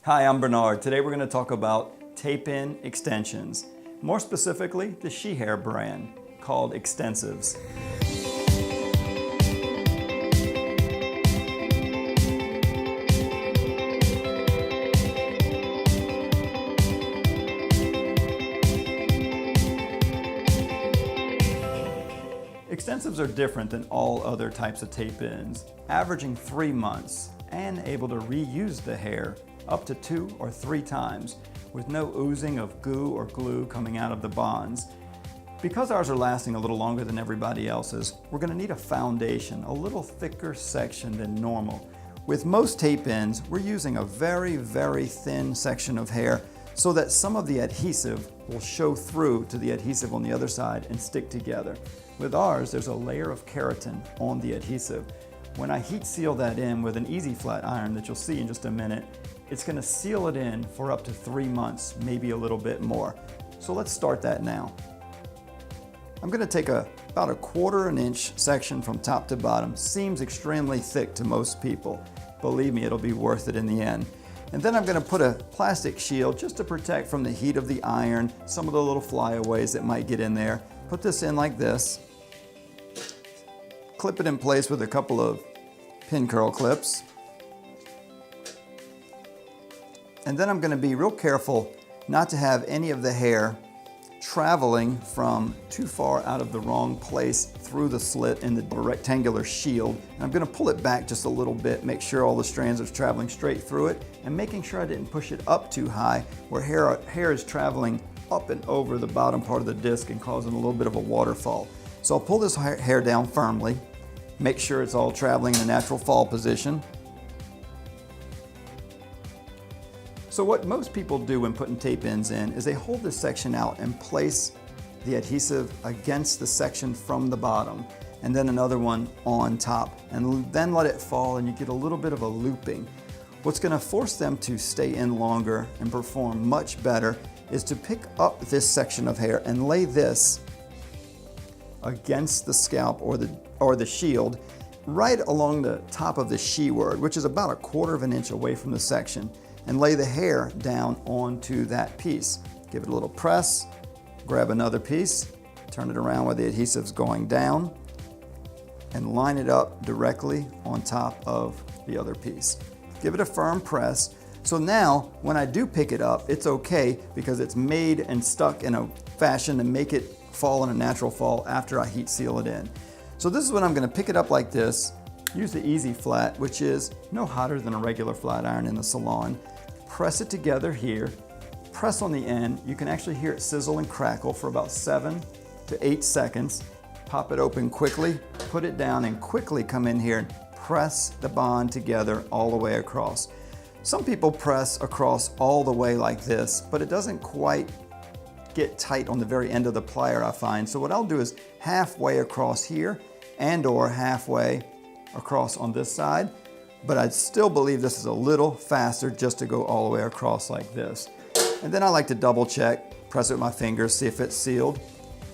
Hi, I'm Bernard. Today we're going to talk about tape-in extensions. More specifically, the She Hair brand called Extensives. Extensives are different than all other types of tape-ins, averaging 3 months and able to reuse the hair up to 2 or 3 times with no oozing of goo or glue coming out of the bonds. Because ours are lasting a little longer than everybody else's, we're going to need a foundation, a little thicker section than normal. With most tape-ins, we're using a very, very thin section of hair so that some of the adhesive will show through to the adhesive on the other side and stick together. With ours, there's a layer of keratin on the adhesive. When I heat seal that in with an easy flat iron that you'll see in just a minute, it's going to seal it in for up to 3 months, maybe a little bit more. So let's start that now. I'm going to take about a 1/4 inch section from top to bottom. Seems extremely thick to most people. Believe me, it'll be worth it in the end. And then I'm going to put a plastic shield just to protect from the heat of the iron, some of the little flyaways that might get in there. Put this in like this. Clip it in place with a couple of pin curl clips. And then I'm going to be real careful not to have any of the hair traveling from too far out of the wrong place through the slit in the rectangular shield. And I'm going to pull it back just a little bit, make sure all the strands are traveling straight through it, and making sure I didn't push it up too high where hair is traveling up and over the bottom part of the disc and causing a little bit of a waterfall. So I'll pull this hair down firmly, make sure it's all traveling in a natural fall position. So what most people do when putting tape-ins in is they hold this section out and place the adhesive against the section from the bottom, and then another one on top, and then let it fall, and you get a little bit of a looping. What's going to force them to stay in longer and perform much better is to pick up this section of hair and lay this against the scalp or the shield right along the top of the she word, which is about a 1/4 inch away from the section, and lay the hair down onto that piece. Give it a little press, grab another piece, turn it around where the adhesive's going down, and line it up directly on top of the other piece. Give it a firm press. So now, when I do pick it up, it's okay because it's made and stuck in a fashion to make it fall in a natural fall after I heat seal it in. So this is when I'm going to pick it up like this, use the easy flat, which is no hotter than a regular flat iron in the salon. Press it together here, press on the end. You can actually hear it sizzle and crackle for about 7 to 8 seconds. Pop it open quickly, put it down, and quickly come in here and press the bond together all the way across. Some people press across all the way like this, but it doesn't quite get tight on the very end of the plier, I find. So what I'll do is halfway across here and/or halfway across on this side, but I still believe this is a little faster just to go all the way across like this. And then I like to double check, press it with my fingers, see if it's sealed,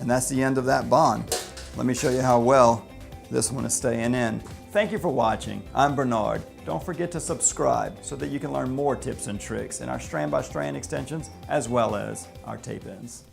and that's the end of that bond. Let me show you how well this one is staying in. Thank you for watching. I'm Bernard. Don't forget to subscribe so that you can learn more tips and tricks in our strand by strand extensions as well as our tape-ins.